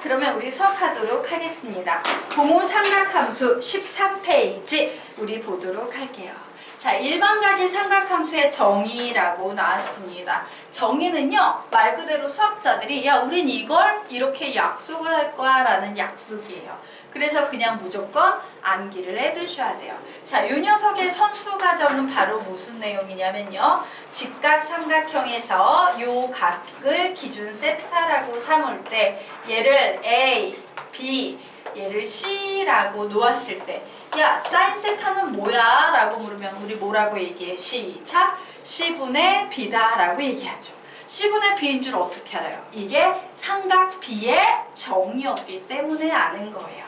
그러면 우리 수업하도록 하겠습니다. 공호삼각함수 13페이지 우리 보도록 할게요. 자, 일반각의 삼각함수의 정의라고 나왔습니다. 정의는요, 말 그대로 수학자들이 야, 우린 이걸 이렇게 약속을 할 거야 라는 약속이에요. 그래서 그냥 무조건 암기를 해두셔야 돼요. 자, 요 녀석의 선수 과정은 바로 무슨 내용이냐면요. 직각 삼각형에서 요 각을 기준 세타라고 삼을 때 얘를 A, B, 얘를 C라고 놓았을 때 야, 사인 세타는 뭐야? 라고 물으면 우리 뭐라고 얘기해? 시작! C분의 B다 라고 얘기하죠. C분의 B인 줄 어떻게 알아요? 이게 삼각 B의 정의였기 때문에 아는 거예요.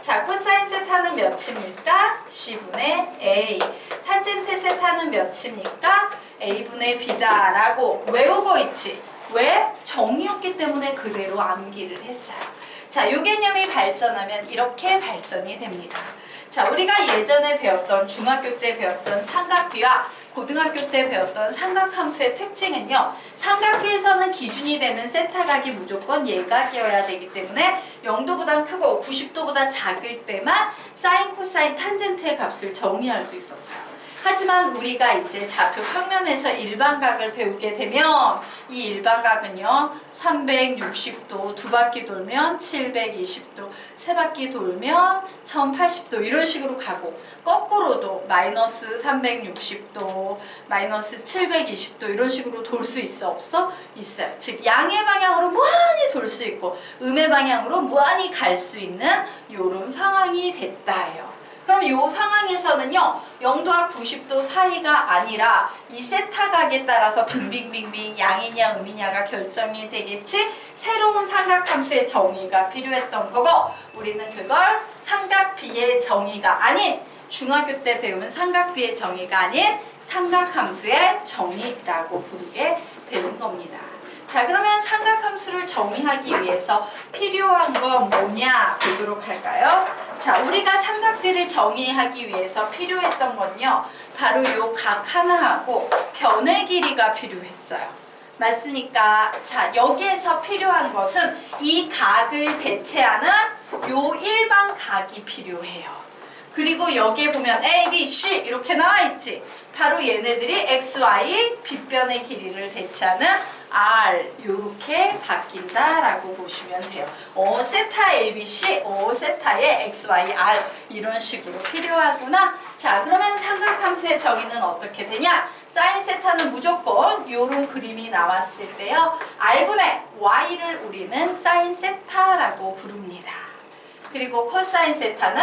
자, 코사인 세타는 몇입니까? C분의 A. 탄젠트 세타는 몇입니까? A분의 B다 라고 외우고 있지. 왜? 정의였기 때문에 그대로 암기를 했어요. 자, 요 개념이 발전하면 이렇게 발전이 됩니다. 자, 우리가 예전에 배웠던 중학교 때 배웠던 삼각비와 고등학교 때 배웠던 삼각함수의 특징은요. 삼각비에서는 기준이 되는 세타각이 무조건 예각이어야 되기 때문에 0도보다 크고 90도보다 작을 때만 사인, 코사인, 탄젠트의 값을 정의할 수 있었어요. 하지만 우리가 이제 좌표 평면에서 일반각을 배우게 되면 이 일반각은요 360도 두 바퀴 돌면 720도 세 바퀴 돌면 1080도 이런 식으로 가고 거꾸로도 마이너스 360도 마이너스 720도 이런 식으로 돌 수 있어 없어? 있어요. 즉 양의 방향으로 무한히 돌 수 있고 음의 방향으로 무한히 갈 수 있는 요런 상황이 됐다예요. 그럼 이 상황에서는요 0도와 90도 사이가 아니라 이 세타각에 따라서 빙빙빙빙 양이냐 음이냐가 결정이 되겠지. 새로운 삼각함수의 정의가 필요했던 거고 우리는 그걸 삼각비의 정의가 아닌 중학교 때 배운 삼각비의 정의가 아닌 삼각함수의 정의라고 부르게 되는 겁니다. 자, 그러면 삼각함수를 정의하기 위해서 필요한 건 뭐냐 보도록 할까요? 자, 우리가 삼각비를 정의하기 위해서 필요했던 건요 바로 요 각 하나하고 변의 길이가 필요했어요. 맞습니까? 자, 여기에서 필요한 것은 이 각을 대체하는 요 일반 각이 필요해요. 그리고 여기에 보면 A, B, C 이렇게 나와 있지. 바로 얘네들이 X, Y, 빗변의 길이를 대체하는 R 요렇게 바뀐다라고 보시면 돼요. 세타 ABC, 세타의 X, Y, R 이런 식으로 필요하구나. 자, 그러면 삼각함수의 정의는 어떻게 되냐? 사인 세타는 무조건 요런 그림이 나왔을 때요. R분의 Y를 우리는 사인 세타라고 부릅니다. 그리고 코사인 세타는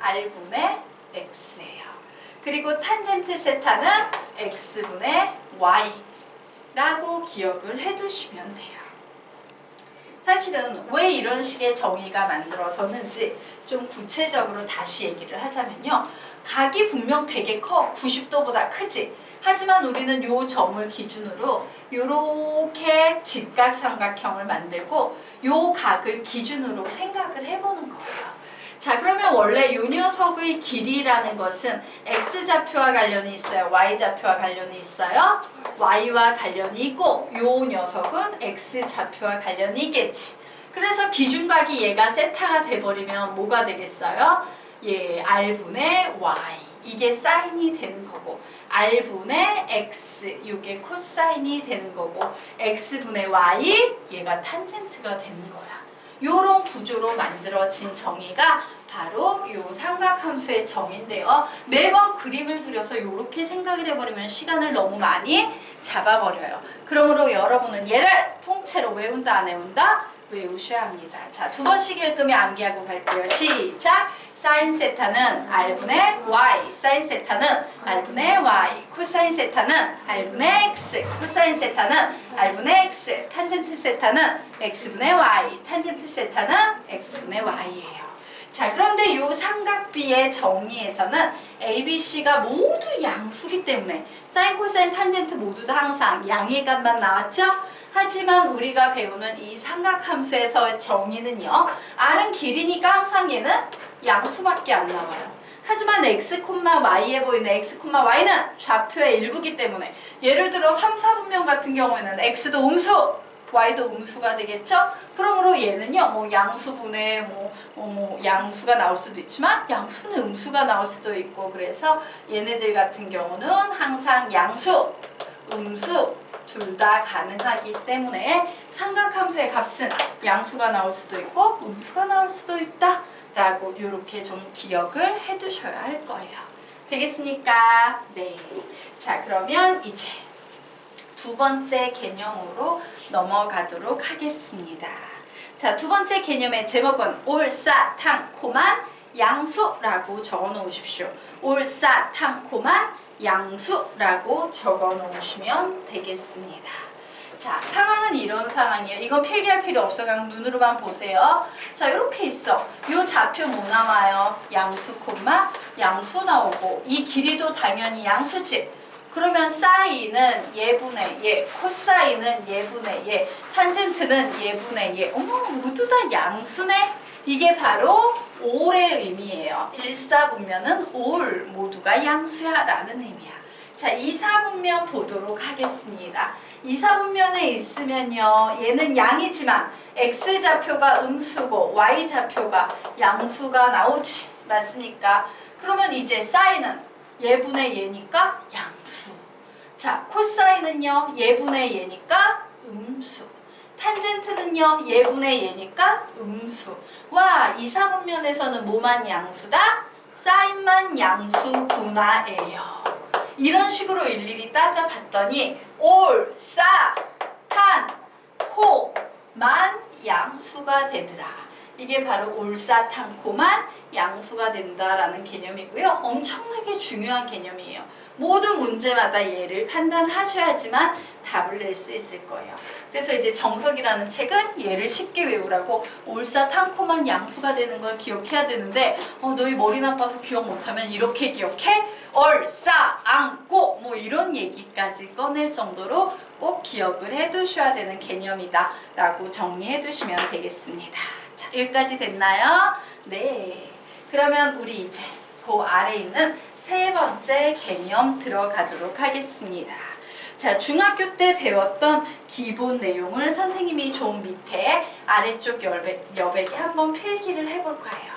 R분의 X예요. 그리고 탄젠트 세타는 X분의 Y 라고 기억을 해두시면 돼요. 사실은 왜 이런 식의 정의가 만들어졌는지 좀 구체적으로 다시 얘기를 하자면요. 각이 분명 되게 커. 90도보다 크지. 하지만 우리는 요 점을 기준으로 요렇게 직각삼각형을 만들고 요 각을 기준으로 생각을 해보는 거예요. 자, 그러면 원래 요 녀석의 길이라는 것은 X좌표와 관련이 있어요? Y좌표와 관련이 있어요? Y와 관련이 있고 요 녀석은 X좌표와 관련이 있겠지. 그래서 기준각이 얘가 세타가 돼버리면 뭐가 되겠어요? 예, R분의 Y 이게 사인이 되는 거고 R분의 X 이게 코사인이 되는 거고 X분의 Y 얘가 탄젠트가 되는 거야. 요런 구조로 만들어진 정의가 바로 요 삼각함수의 정의인데요. 매번 그림을 그려서 요렇게 생각을 해버리면 시간을 너무 많이 잡아버려요. 그러므로 여러분은 얘를 통째로 외운다 안 외운다? 외우셔야 합니다. 자, 두 번씩 읽으면 암기하고 갈게요. 시작! 사인 세타는 R분의 Y, 사인 세타는 R분의 Y, 코사인 세타는 R분의 X, 코사인 세타는 R분의 X, 탄젠트 세타는 X분의 Y, 탄젠트 세타는 X분의 Y예요. 자, 그런데 이 삼각비의 정의에서는 A, B, C가 모두 양수기 때문에 사인, 코사인, 탄젠트 모두 다 항상 양의 값만 나왔죠? 하지만 우리가 배우는 이 삼각함수에서의 정의는요. R은 길이니까 항상 얘는 양수밖에 안 나와요. 하지만 X, Y에 보이는 X, Y는 좌표의 일부기 때문에 예를 들어 3, 4분면 같은 경우에는 X도 음수, y도 음수가 되겠죠? 그러므로 얘는요, 뭐 양수분의 양수가 나올 수도 있지만 양수분의 음수가 나올 수도 있고, 그래서 얘네들 같은 경우는 항상 양수, 음수 둘 다 가능하기 때문에 삼각함수의 값은 양수가 나올 수도 있고 음수가 나올 수도 있다 라고 이렇게 좀 기억을 해 두셔야 할 거예요. 되겠습니까? 네. 자, 그러면 이제 두 번째 개념으로 넘어가도록 하겠습니다. 자, 두 번째 개념의 제목은 올사탕코만 양수라고 적어 놓으십시오. 올사탕코만 양수라고 적어 놓으시면 되겠습니다. 자, 상황은 이런 상황이에요. 이건 필기할 필요 없어. 그냥 눈으로만 보세요. 자, 이렇게 있어. 이 좌표 뭐 나와요? 양수 콤마 양수 나오고, 이 길이도 당연히 양수지. 그러면 사인은 예분의 예, 코사인은 예분의 예, 탄젠트는 예분의 예. 어머, 모두 다 양수네. 이게 바로 올의 의미예요. 1사분면은 올 모두가 양수야 라는 의미야. 자, 2사분면 보도록 하겠습니다. 2사분면에 있으면요, 얘는 양이지만 x좌표가 음수고 y좌표가 양수가 나오지. 맞습니까? 그러면 이제 사인은 예분의 예니까 양수. 자, 코사인은요, 예분의 예니까 음수. 탄젠트는요, 예분의 예니까 음수. 와, 2사분면에서는 뭐만 양수다? 사인만 양수구나예요. 이런 식으로 일일이 따져봤더니 올, 사, 탄, 코, 만 양수가 되더라. 이게 바로 올사탕코만 양수가 된다라는 개념이고요. 엄청나게 중요한 개념이에요. 모든 문제마다 얘를 판단하셔야지만 답을 낼 수 있을 거예요. 그래서 이제 정석이라는 책은 얘를 쉽게 외우라고 올사탕코만 양수가 되는 걸 기억해야 되는데, 너희 머리 나빠서 기억 못하면 이렇게 기억해? 얼싸, 앙꼬 뭐 이런 얘기까지 꺼낼 정도로 꼭 기억을 해두셔야 되는 개념이다 라고 정리해 두시면 되겠습니다. 자, 여기까지 됐나요? 네. 그러면 우리 이제 그 아래 있는 세 번째 개념 들어가도록 하겠습니다. 자, 중학교 때 배웠던 기본 내용을 선생님이 좀 밑에 아래쪽 여백에 한번 필기를 해볼 거예요.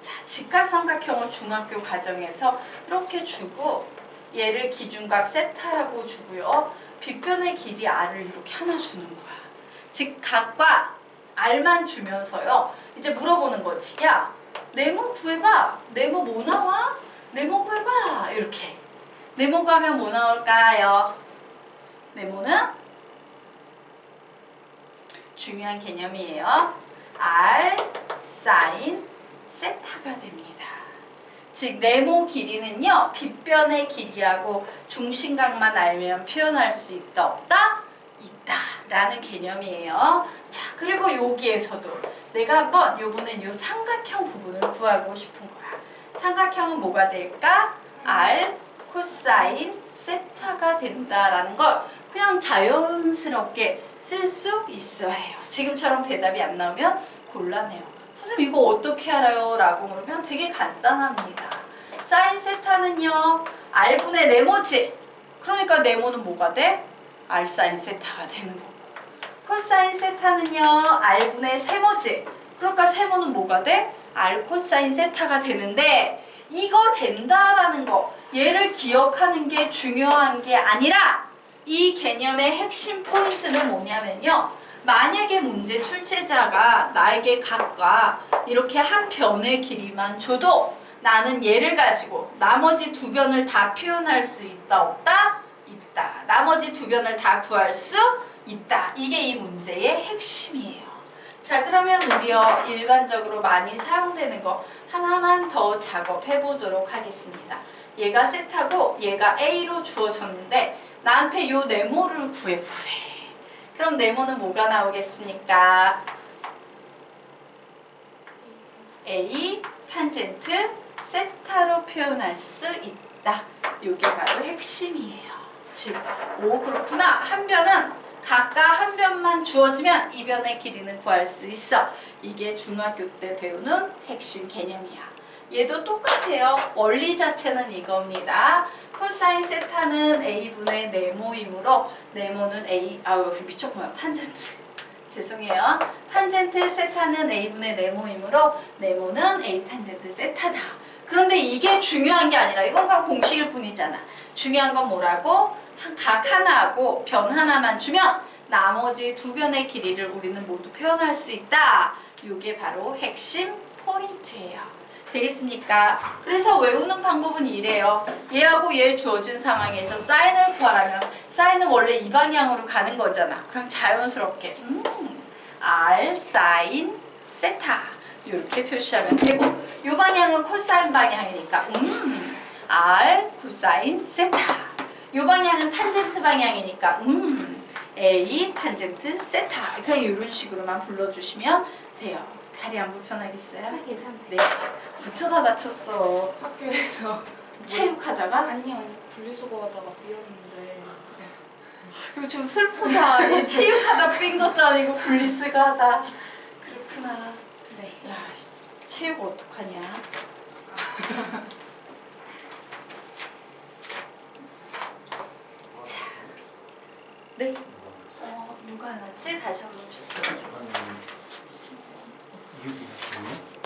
자, 직각삼각형은 중학교 과정에서 이렇게 주고, 얘를 기준각 세타라고 주고요. 빗변의 길이 r을 이렇게 하나 주는 거야. 즉 각과 r만 주면서요, 이제 물어보는 거지. 야, 네모 구해봐. 네모 뭐 나와? 네모 구해봐. 이렇게. 네모 구하면 뭐 나올까요? 네모는 중요한 개념이에요. r 사인 세타가 됩니다. 즉 네모 길이는요, 빗변의 길이하고 중심각만 알면 표현할 수 있다 없다? 있다 라는 개념이에요. 자, 그리고 여기에서도 내가 한번 요거는 요 삼각형 부분을 구하고 싶은 거야. 삼각형은 뭐가 될까? r 코사인 세타가 된다라는 걸 그냥 자연스럽게 쓸 수 있어야 해요. 지금처럼 대답이 안 나오면 곤란해요. 선생님 이거 어떻게 알아요? 라고 물으면 되게 간단합니다. 사인 세타는요, r분의 네모지. 그러니까 네모는 뭐가 돼? r 사인 세타가 되는 거고. 코사인 세타는요, r분의 세모지. 그러니까 세모는 뭐가 돼? r 코사인 세타가 되는데, 이거 된다라는 거, 얘를 기억하는 게 중요한 게 아니라 이 개념의 핵심 포인트는 뭐냐면요, 만약에 문제 출제자가 나에게 각과 이렇게 한 변의 길이만 줘도 나는 얘를 가지고 나머지 두 변을 다 표현할 수 있다 없다? 있다. 나머지 두 변을 다 구할 수 있다. 이게 이 문제의 핵심이에요. 자, 그러면 우리요 일반적으로 많이 사용되는 거 하나만 더 작업해 보도록 하겠습니다. 얘가 세타고 얘가 A로 주어졌는데 나한테 요 네모를 구해보래. 그럼 네모는 뭐가 나오겠습니까? A 탄젠트 세타로 표현할 수 있다. 이게 바로 핵심이에요. 즉, 오 그렇구나. 한 변은 각각 한 변만 주어지면 이 변의 길이는 구할 수 있어. 이게 중학교 때 배우는 핵심 개념이야. 얘도 똑같아요. 원리 자체는 이겁니다. 코사인 세타는 A분의 네모이므로 네모는 A, 미쳤구나. 탄젠트. 죄송해요. 탄젠트 세타는 A분의 네모이므로 네모는 A 탄젠트 세타다. 그런데 이게 중요한 게 아니라 이건 그냥 공식일 뿐이잖아. 중요한 건 뭐라고? 각 하나하고 변 하나만 주면 나머지 두 변의 길이를 우리는 모두 표현할 수 있다. 이게 바로 핵심 포인트예요. 되겠습니까? 그래서 외우는 방법은 이래요. 얘하고 얘 주어진 상황에서 사인을 구하라면 사인은 원래 이 방향으로 가는 거잖아. 그냥 자연스럽게 R 사인 세타 이렇게 표시하면 되고 이 방향은 코사인 방향이니까 R 코사인 세타 이 방향은 탄젠트 방향이니까 A 탄젠트 세타 그냥 이런 식으로만 불러주시면 돼요. 다리 안 불편하겠어요? 괜찮아요. 네. 어쩌다 다쳤어? 학교에서 체육하다가? 아니요 분리수거 하다가 삐었는데 이거 좀 슬프다. 이 체육하다 삔 것도 아니고 분리스가 하다. 그렇구나. 네. 야, 체육 어떡하냐? 자, 네. 누가 안 왔지? 다시 한번 주세요.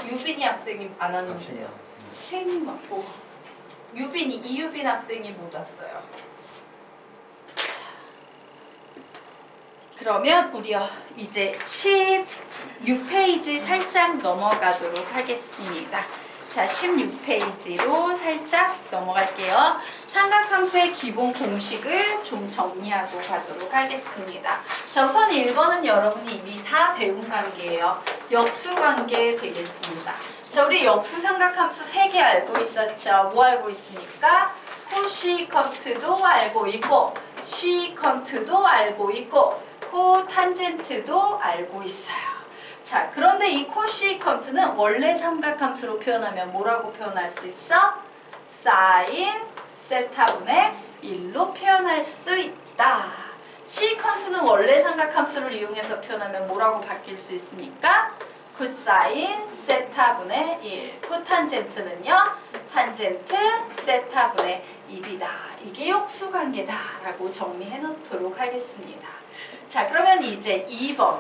유빈이 학생이 안 왔는데요. 생님 왔고 이유빈 학생이 못 왔어요. 자, 그러면 우리 이제 16페이지 살짝 넘어가도록 하겠습니다. 자, 16페이지로 살짝 넘어갈게요. 삼각함수의 기본 공식을 좀 정리하고 가도록 하겠습니다. 자, 우선 1번은 여러분이 이미 다 배운 관계예요. 역수관계 되겠습니다. 자, 우리 역수 삼각함수 3개 알고 있었죠? 뭐 알고 있습니까? 코시컨트도 알고 있고 시컨트도 알고 있고 코탄젠트도 알고 있어요. 자, 그런데 이 코시컨트는 원래 삼각함수로 표현하면 뭐라고 표현할 수 있어? 사인 세타분의 1로 표현할 수 있다. 시컨트는 원래 삼각함수를 이용해서 표현하면 뭐라고 바뀔 수 있습니까? 코사인 세타분의 1. 코탄젠트는요? 탄젠트 세타분의 1이다. 이게 역수관계다 라고 정리해 놓도록 하겠습니다. 자, 그러면 이제 2번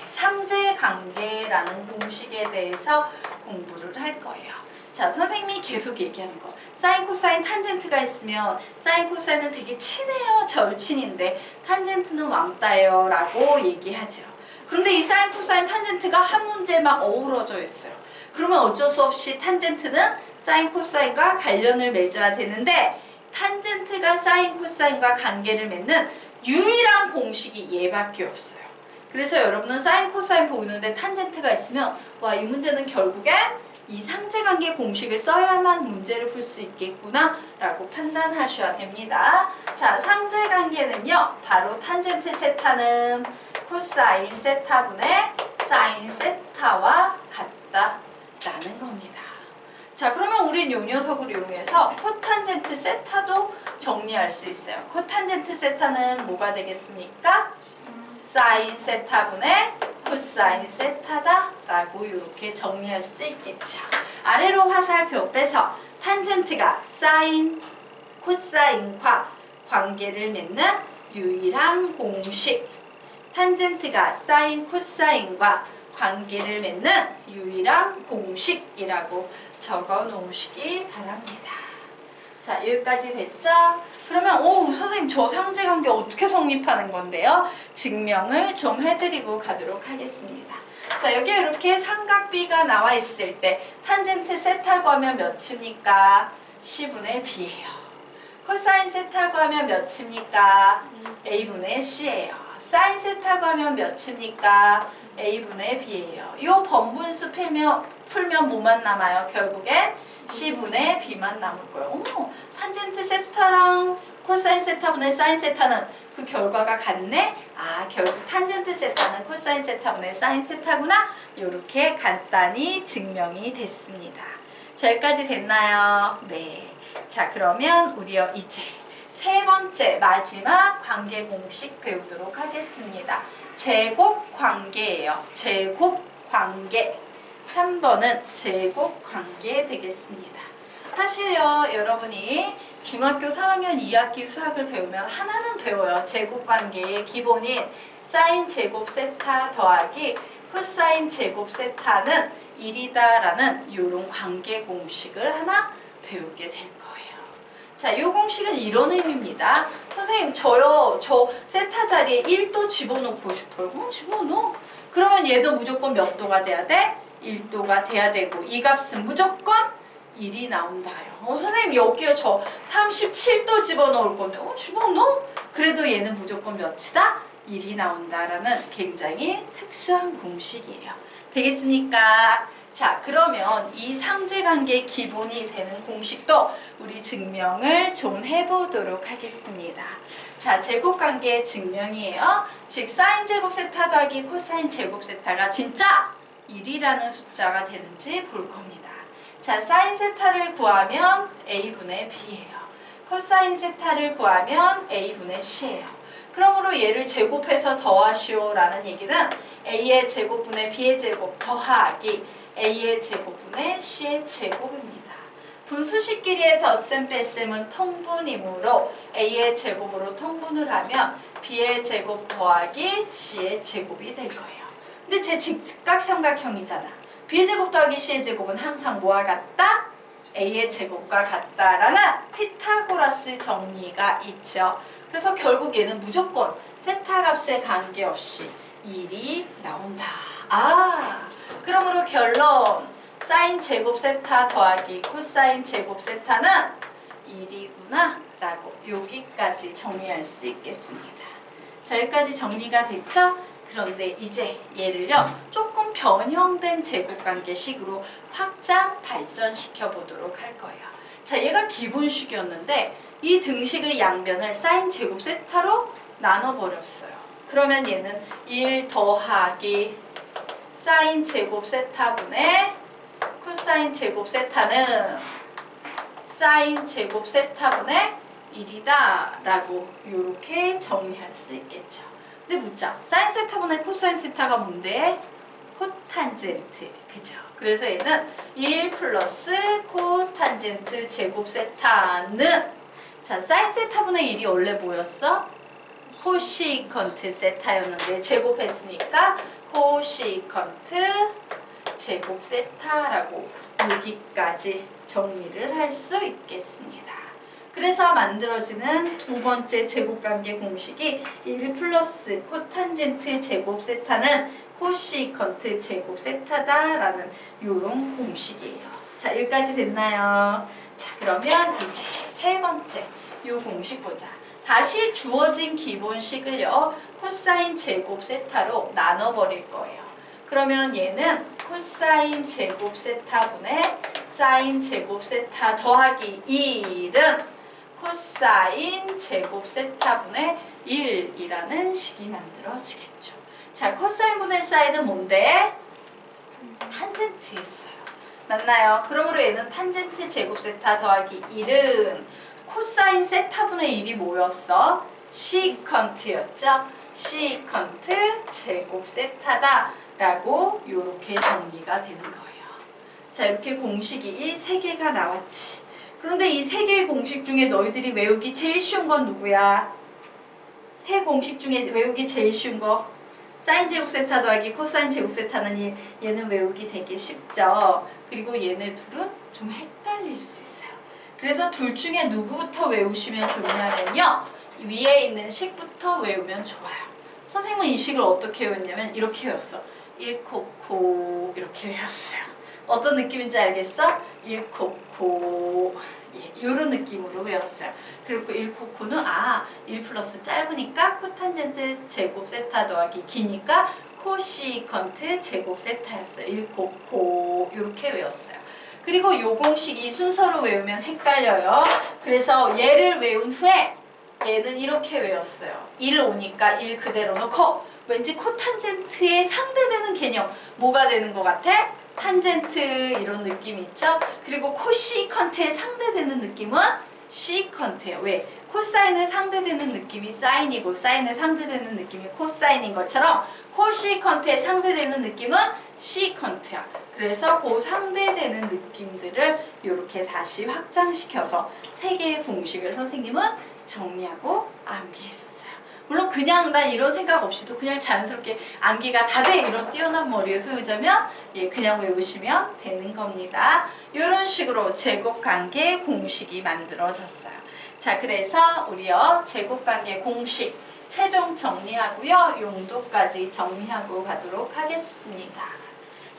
상제관계라는 공식에 대해서 공부를 할 거예요. 자, 선생님이 계속 얘기하는 거 사인, 코사인, 탄젠트가 있으면 사인, 코사인은 되게 친해요. 절친인데 탄젠트는 왕따예요 라고 얘기하죠. 그런데 이 사인, 코사인, 탄젠트가 한 문제에 막 어우러져 있어요. 그러면 어쩔 수 없이 탄젠트는 사인, 코사인과 관련을 맺어야 되는데 탄젠트가 사인, 코사인과 관계를 맺는 유일한 공식이 얘밖에 없어요. 그래서 여러분은 사인, 코사인 보이는데 탄젠트가 있으면 와, 이 문제는 결국엔 이 상제관계 공식을 써야만 문제를 풀 수 있겠구나 라고 판단하셔야 됩니다. 자, 상제관계는요 바로 탄젠트 세타는 코사인 세타분의 사인 세타와 같다라는 겁니다. 자, 그러면 우린 이 녀석을 이용해서 코탄젠트 세타도 정리할 수 있어요. 코탄젠트 세타는 뭐가 되겠습니까? 사인 세타분의 코사인 세타다 라고 이렇게 정리할 수 있겠죠. 아래로 화살표 빼서 탄젠트가 사인, 코사인과 관계를 맺는 유일한 공식, 탄젠트가 사인, 코사인과 관계를 맺는 유일한 공식이라고 적어 놓으시기 바랍니다. 자, 여기까지 됐죠? 그러면 선생님 저 상제관계 어떻게 성립하는 건데요? 증명을 좀 해드리고 가도록 하겠습니다. 자, 여기에 이렇게 삼각비가 나와 있을 때 탄젠트 세타고 하면 몇입니까? C분의 B예요. 코사인 세타고 하면 몇입니까? A분의 C예요. 사인 세타고 하면 몇입니까? A분의 B예요. 이 번분수 풀면 뭐만 남아요? 결국엔 C분의 B만 남을 거예요. 어머, 탄젠트 세타랑 코사인 세타분의 사인 세타는 그 결과가 같네? 아, 결국 탄젠트 세타는 코사인 세타분의 사인 세타구나? 이렇게 간단히 증명이 됐습니다. 자, 여기까지 됐나요? 네. 자, 그러면 우리 이제 세 번째 마지막 관계 공식 배우도록 하겠습니다. 제곱 관계예요. 제곱 관계. 3번은 제곱 관계 되겠습니다. 사실요, 여러분이 중학교 3학년 2학기 수학을 배우면 하나는 배워요. 제곱 관계의 기본인 사인 제곱 세타 더하기 코사인 제곱 세타는 1이다라는 이런 관계 공식을 하나 배우게 될 거예요. 자, 이 공식은 이런 의미입니다. 선생님, 저 세타 자리에 1도 집어넣고 싶어요. 그럼 집어넣어. 그러면 얘도 무조건 몇 도가 돼야 돼? 1도가 돼야 되고 이 값은 무조건 1이 나온다요. 선생님, 여기요 저 37도 집어넣을 건데 집어넣어? 그래도 얘는 무조건 몇이다? 1이 나온다라는 굉장히 특수한 공식이에요. 되겠습니까? 자, 그러면 이 상제관계의 기본이 되는 공식도 우리 증명을 좀 해보도록 하겠습니다. 자, 제곱관계의 증명이에요. 즉, 사인 제곱 세타 더하기 코사인 제곱 세타가 진짜 1이라는 숫자가 되는지 볼 겁니다. 자, 사인 세타를 구하면 a분의 b예요. 코사인 세타를 구하면 a분의 c예요. 그러므로 얘를 제곱해서 더하시오라는 얘기는 a의 제곱분의 b의 제곱 더하기 a의 제곱분의 c의 제곱입니다. 분수식끼리의 덧셈 뺄셈은 통분이므로 a의 제곱으로 통분을 하면 b의 제곱 더하기 c의 제곱이 될 거예요. 근데 제 직각삼각형이잖아. b의 제곱 더하기 c의 제곱은 항상 뭐와 같다? a의 제곱과 같다라는 피타고라스 정리가 있죠. 그래서 결국 얘는 무조건 세타 값에 관계없이 1이 나온다. 그러므로 결론 사인 제곱 세타 더하기 코사인 제곱 세타는 1이구나 라고 여기까지 정리할 수 있겠습니다. 자, 여기까지 정리가 됐죠? 그런데 이제 얘를요 조금 변형된 제곱관계식으로 확장 발전시켜 보도록 할 거예요. 자, 얘가 기본식이었는데 이 등식의 양변을 사인 제곱 세타로 나눠버렸어요. 그러면 얘는 1 더하기 사인 제곱 세타분의 코사인 제곱 세타는 사인 제곱 세타분의 1이다 라고 이렇게 정리할 수 있겠죠. 근데 묻자. 사인 세타분의 코사인 세타가 뭔데? 코탄젠트. 그죠? 그래서 얘는 1 플러스 코탄젠트 제곱 세타는 자, 사인 세타분의 1이 원래 뭐였어? 코시컨트 세타였는데 제곱했으니까 코시컨트 제곱 세타라고 여기까지 정리를 할 수 있겠습니다. 그래서 만들어지는 두 번째 제곱관계 공식이 1 플러스 코탄젠트 제곱 세타는 코시컨트 제곱 세타다라는 이런 공식이에요. 자, 여기까지 됐나요? 자, 그러면 이제 세 번째 이 공식 보자. 다시 주어진 기본식을요 코사인 제곱 세타로 나눠버릴 거예요. 그러면 얘는 코사인 제곱 세타분의 사인 제곱 세타 더하기 1은 코사인 제곱 세타분의 1이라는 식이 만들어지겠죠. 자, 코사인 분의 사인은 뭔데? 탄젠트였어요. 맞나요? 그러므로 얘는 탄젠트 제곱 세타 더하기 1은 코사인 세타분의 1이 뭐였어? 시컨트였죠? 시컨트 제곱 세타다 라고 이렇게 정리가 되는 거예요. 자, 이렇게 공식이 3개가 나왔지. 그런데 이 3개의 공식 중에 너희들이 외우기 제일 쉬운 건 누구야? 세 공식 중에 외우기 제일 쉬운 거 사인 제곱 세타 더하기 코사인 제곱 세타는 얘는 외우기 되게 쉽죠. 그리고 얘네 둘은 좀 헷갈릴 수 있어요. 그래서 둘 중에 누구부터 외우시면 좋냐면요, 위에 있는 식부터 외우면 좋아요. 선생님은 이 식을 어떻게 외웠냐면 이렇게 외웠어. 1코코 이렇게 외웠어요. 어떤 느낌인지 알겠어? 1코코 이런 느낌으로 외웠어요. 그리고 1코코는 1 플러스 짧으니까 코탄젠트 제곱 세타 더하기 기니까 코시컨트 제곱 세타였어요. 1코코 이렇게 외웠어요. 그리고 요 공식 이 순서로 외우면 헷갈려요. 그래서 얘를 외운 후에 얘는 이렇게 외웠어요. 1 오니까 1 그대로 놓고 왠지 코탄젠트에 상대되는 개념 뭐가 되는 것 같아? 탄젠트 이런 느낌이 있죠? 그리고 코시컨트에 상대되는 느낌은 시컨트예요. 왜? 코사인에 상대되는 느낌이 사인이고 사인에 상대되는 느낌이 코사인인 것처럼 코시컨트에 상대되는 느낌은 시컨트야. 그래서 그 상대되는 느낌들을 이렇게 다시 확장시켜서 3개의 공식을 선생님은 정리하고 암기했었어요. 물론 그냥 난 이런 생각 없이도 그냥 자연스럽게 암기가 다 돼 이런 뛰어난 머리의 소유자면 예, 그냥 외우시면 되는 겁니다. 이런 식으로 제곱관계 공식이 만들어졌어요. 자, 그래서 우리요 제곱관계 공식 최종 정리하고요 용도까지 정리하고 가도록 하겠습니다.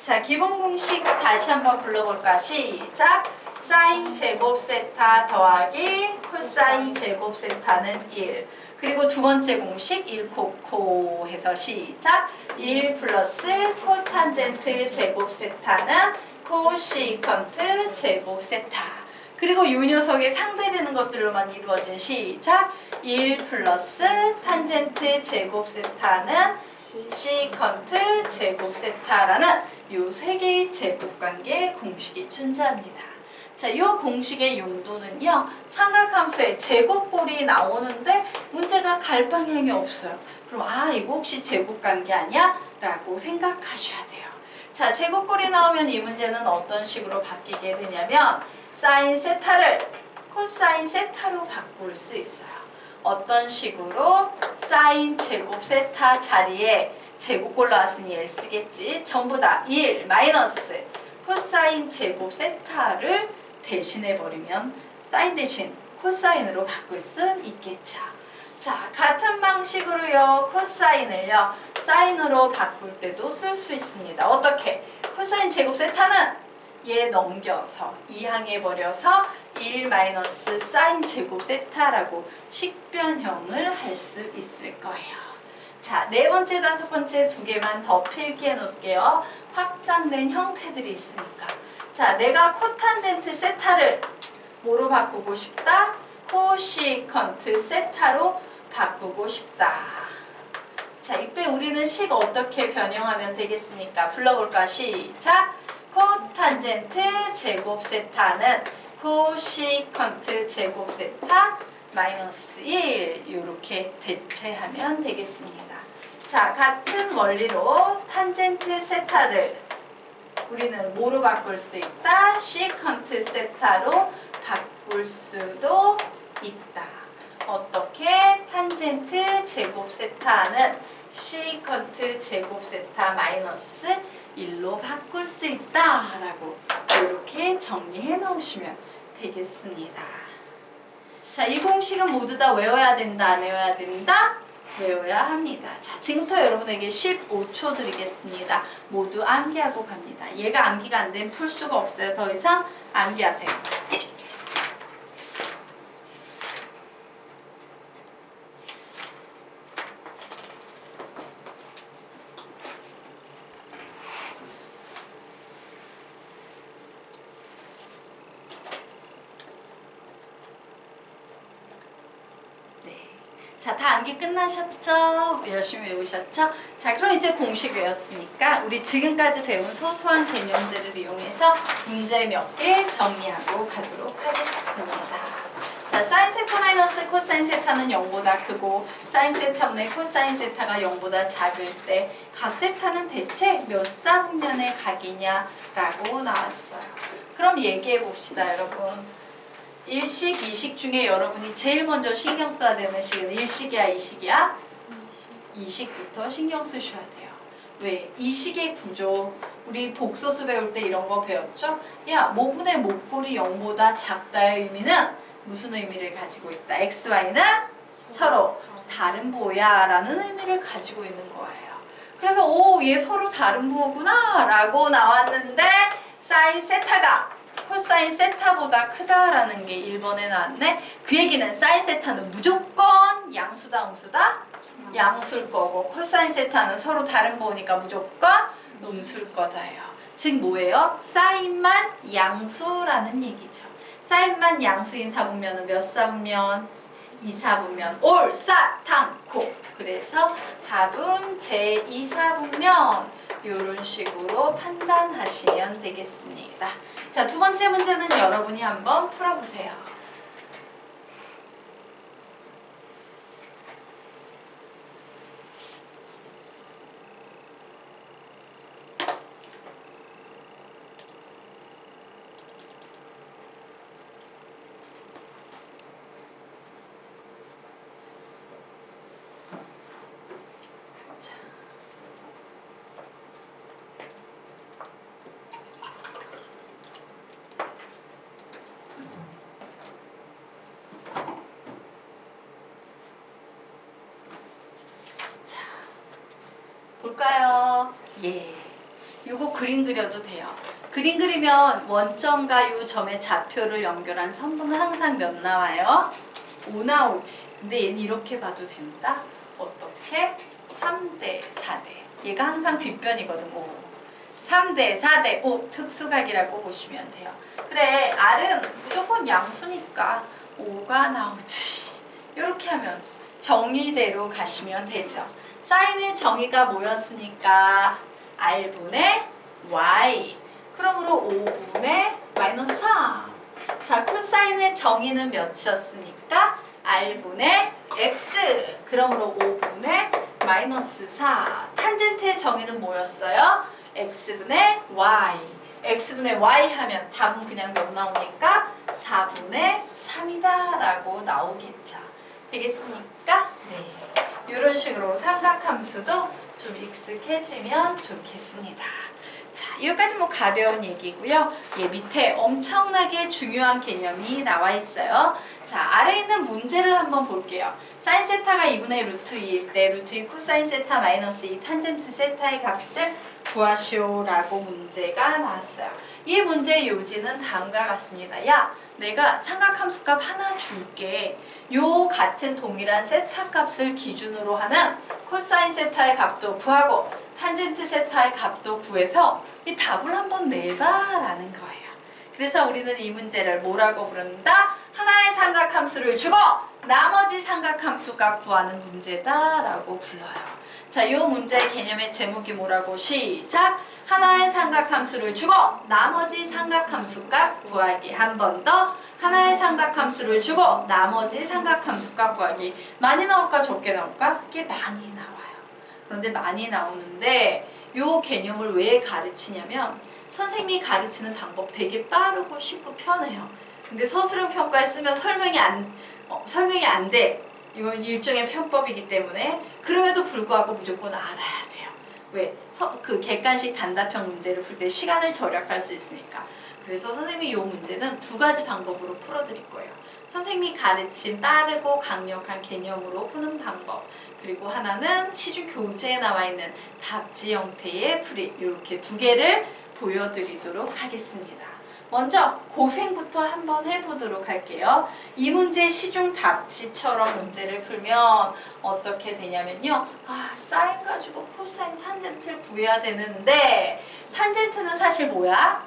자, 기본 공식 다시 한번 불러볼까? 시작! 사인 제곱 세타 더하기 코사인 제곱 세타는 1. 그리고 두 번째 공식 1 코코 해서 시작! 1 플러스 코탄젠트 제곱 세타는 코시컨트 제곱 세타. 그리고 이 녀석에 상대되는 것들로만 이루어진 시작! 1 플러스 탄젠트 제곱 세타는 시컨트 제곱 세타라는 요 세 개의 제곱관계 공식이 존재합니다. 자, 이 공식의 용도는요. 삼각함수의 제곱꼴이 나오는데 문제가 갈 방향이 없어요. 그럼 이거 혹시 제곱관계 아니야? 라고 생각하셔야 돼요. 자, 제곱꼴이 나오면 이 문제는 어떤 식으로 바뀌게 되냐면 사인 세타를 코사인 세타로 바꿀 수 있어요. 어떤 식으로? 사인 제곱 세타 자리에 제곱꼴 나왔으니 L 쓰겠지. 전부 다 1 마이너스 코사인 제곱 세타를 대신해버리면 사인 대신 코사인으로 바꿀 수 있겠죠. 자, 같은 방식으로요. 코사인을요. 사인으로 바꿀 때도 쓸 수 있습니다. 어떻게? 코사인 제곱 세타는 얘 넘겨서 이항해버려서 1 마이너스 사인 제곱 세타라고 식변형을 할 수 있을 거예요. 자, 네 번째, 다섯 번째 두 개만 더 필기해 놓을게요. 확장된 형태들이 있으니까. 자, 내가 코탄젠트 세타를 뭐로 바꾸고 싶다? 코시컨트 세타로 바꾸고 싶다. 자, 이때 우리는 식 어떻게 변형하면 되겠습니까? 불러볼까? 시작! 코탄젠트 제곱 세타는 코시컨트 제곱 세타 마이너스 1 이렇게 대체하면 되겠습니다. 자, 같은 원리로 탄젠트 세타를 우리는 뭐로 바꿀 수 있다? 시컨트 세타로 바꿀 수도 있다. 어떻게? 탄젠트 제곱 세타는 시컨트 제곱 세타 마이너스 1로 바꿀 수 있다 라고 이렇게 정리해 놓으시면 되겠습니다. 자, 이 공식은 모두 다 외워야 된다, 안 외워야 된다? 외워야 합니다. 자, 지금부터 여러분에게 15초 드리겠습니다. 모두 암기하고 갑니다. 얘가 암기가 안 되면 풀 수가 없어요. 더 이상 암기하세요. 자, 다 암기 끝나셨죠? 열심히 외우셨죠? 자, 그럼 이제 공식 외웠으니까 우리 지금까지 배운 소소한 개념들을 이용해서 문제 몇 개 정리하고 가도록 하겠습니다. 자, 사인 세타 마이너스 코사인 세타는 0보다 크고 사인 세타분의 코사인 세타가 0보다 작을 때 각 세타는 대체 몇 사분면의 각이냐라고 나왔어요. 그럼 얘기해 봅시다, 여러분. 1식, 2식 중에 여러분이 제일 먼저 신경 써야 되는 식은 1식이야, 2식이야? 2식부터 신경 쓰셔야 돼요. 왜? 2식의 구조, 우리 복소수 배울 때 이런 거 배웠죠? 야, 모분의 목골이 0보다 작다의 의미는 무슨 의미를 가지고 있다? x, y는 서로 다른 부호야 라는 의미를 가지고 있는 거예요. 그래서 오, 얘 서로 다른 부호구나 라고 나왔는데 사인 세타가 코사인 세타보다 크다라는 게 1번에 나왔네. 그 얘기는 사인 세타는 무조건 양수다, 음수다? 양수일 거고 코사인 세타는 서로 다른 부호니까 무조건 음수일 거다예요. 즉 뭐예요? 사인만 양수라는 얘기죠. 사인만 양수인 사분면은 몇 사분면? 2사분면 옳사탕코. 그래서 답은 제2사분면 이런 식으로 판단하시면 되겠습니다. 자, 두 번째 문제는 여러분이 한번 풀어보세요. 볼까요? 예. 요거 그림 그려도 돼요. 그림 그리면 원점과 요 점의 좌표를 연결한 선분은 항상 몇 나와요? 5 나오지. 근데 얘는 이렇게 봐도 된다? 어떻게? 3대 4대. 얘가 항상 빗변이거든. 5. 3대 4대 5 특수각이라고 보시면 돼요. 그래, R은 무조건 양수니까 5가 나오지. 이렇게 하면 정의대로 가시면 되죠. 사인의 정의가 뭐였으니까 R분의 Y. 그러므로 5분의 마이너스 3. 자, 코사인의 정의는 몇이었으니까 R분의 X. 그러므로 5분의 마이너스 4. 탄젠트의 정의는 뭐였어요? X분의 Y. X분의 Y 하면 답은 그냥 몇 나오니까 4분의 3이다 라고 나오겠죠. 되겠습니까? 네. 이런 식으로 삼각함수도 좀 익숙해지면 좋겠습니다. 자, 여기까지 뭐 가벼운 얘기고요. 예, 밑에 엄청나게 중요한 개념이 나와 있어요. 자, 아래에 있는 문제를 한번 볼게요. 사인 세타가 2분의 루트 2일 때 루트 2 코사인 세타 마이너스 2 탄젠트 세타의 값을 구하시오라고 문제가 나왔어요. 이 문제의 요지는 다음과 같습니다. 야, 내가 삼각함수 값 하나 줄게. 요 같은 동일한 세타 값을 기준으로 하는 코사인 세타의 값도 구하고 탄젠트 세타의 값도 구해서 이 답을 한번 내봐라는 거예요. 그래서 우리는 이 문제를 뭐라고 부른다? 하나의 삼각함수를 주고 나머지 삼각함수 값 구하는 문제다라고 불러요. 자, 이 문제의 개념의 제목이 뭐라고? 시작! 하나의 삼각함수를 주고 나머지 삼각함수 값 구하기. 한 번 더. 하나의 삼각함수를 주고 나머지 삼각함수 값 구하기. 많이 나올까 적게 나올까? 이게 많이 나와요. 그런데 많이 나오는데 이 개념을 왜 가르치냐면 선생님이 가르치는 방법 되게 빠르고 쉽고 편해요. 근데 서술형 평가에 쓰면 설명이 안 돼. 이건 일종의 편법이기 때문에 그럼에도 불구하고 무조건 알아야 돼요. 왜? 그 객관식 단답형 문제를 풀 때 시간을 절약할 수 있으니까. 그래서 선생님이 이 문제는 두 가지 방법으로 풀어드릴 거예요. 선생님이 가르친 빠르고 강력한 개념으로 푸는 방법. 그리고 하나는 시중 교재에 나와 있는 답지 형태의 풀이. 이렇게 두 개를 보여드리도록 하겠습니다. 먼저 고생부터 한번 해보도록 할게요. 이 문제 시중 답지처럼 문제를 풀면 어떻게 되냐면요. 사인 가지고 코사인 탄젠트를 구해야 되는데 탄젠트는 사실 뭐야?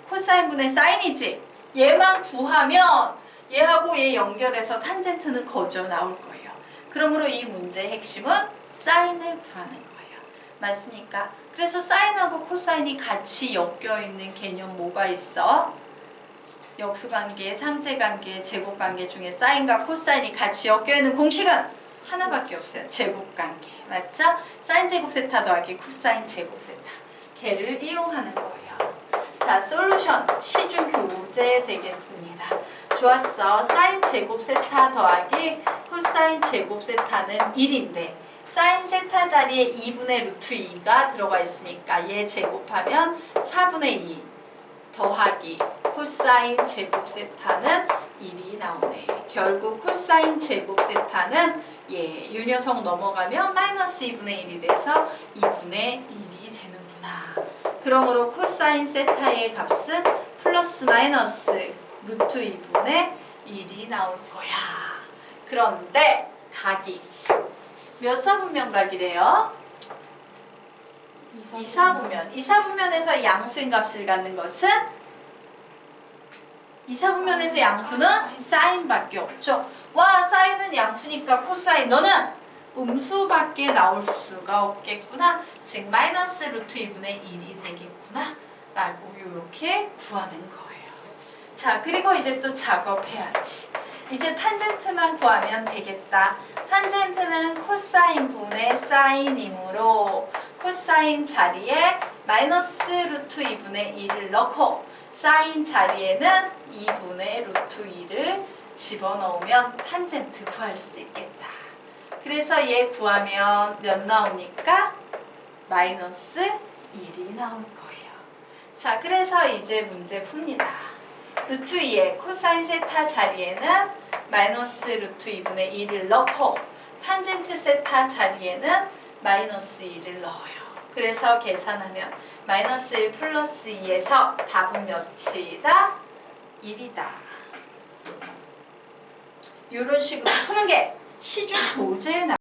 코사인분의 사인이지. 얘만 구하면 얘하고 얘 연결해서 탄젠트는 거저 나올 거예요. 그러므로 이 문제의 핵심은 사인을 구하는 거예요. 맞습니까? 그래서 사인하고 코사인이 같이 엮여있는 개념 뭐가 있어? 역수관계, 상제관계, 제곱관계 중에 사인과 코사인이 같이 엮여있는 공식은 하나밖에 없어요. 제곱관계. 맞죠? 사인 제곱 세타 더하기 코사인 제곱 세타. 걔를 이용하는 거예요. 자, 솔루션 시중 교재 되겠습니다. 좋았어. 사인 제곱 세타 더하기 코사인 제곱 세타는 1인데 사인 세타 자리에 2분의 루트 2가 들어가 있으니까 얘 제곱하면 4분의 2 더하기 코사인 제곱 세타는 1이 나오네. 결국 코사인 제곱 세타는 이 녀석 넘어가면 마이너스 2분의 1이 돼서 2분의 1이 되는구나. 그러므로 코사인 세타의 값은 플러스 마이너스 루트 2분의 1이 나올 거야. 그런데 각이 몇 사분면 각이래요? 이사분면. 이사분면에서 양수인 값을 갖는 것은 이사분면에서 양수는 사인밖에 없죠. 와, 사인은 양수니까 코사인 너는 음수밖에 나올 수가 없겠구나. 즉 마이너스 루트 2분의 1이 되겠구나 라고 이렇게 구하는 거예요. 자, 그리고 이제 또 작업해야지. 이제 탄젠트만 구하면 되겠다. 탄젠트는 코사인 분의 사인이므로 코사인 자리에 마이너스 루트 2분의 1을 넣고 사인 자리에는 2분의 루트 2를 집어넣으면 탄젠트 구할 수 있겠다. 그래서 얘 구하면 몇 나옵니까? 마이너스 1이 나올 거예요. 자, 그래서 이제 문제 풉니다. 루트 2의 코사인 세타 자리에는 마이너스 루트 2분의 1을 넣고 탄젠트 세타 자리에는 마이너스 1을 넣어요. 그래서 계산하면 마이너스 1 플러스 2에서 답은 몇이다? 1이다. 이런 식으로 푸는 게 시중 도제에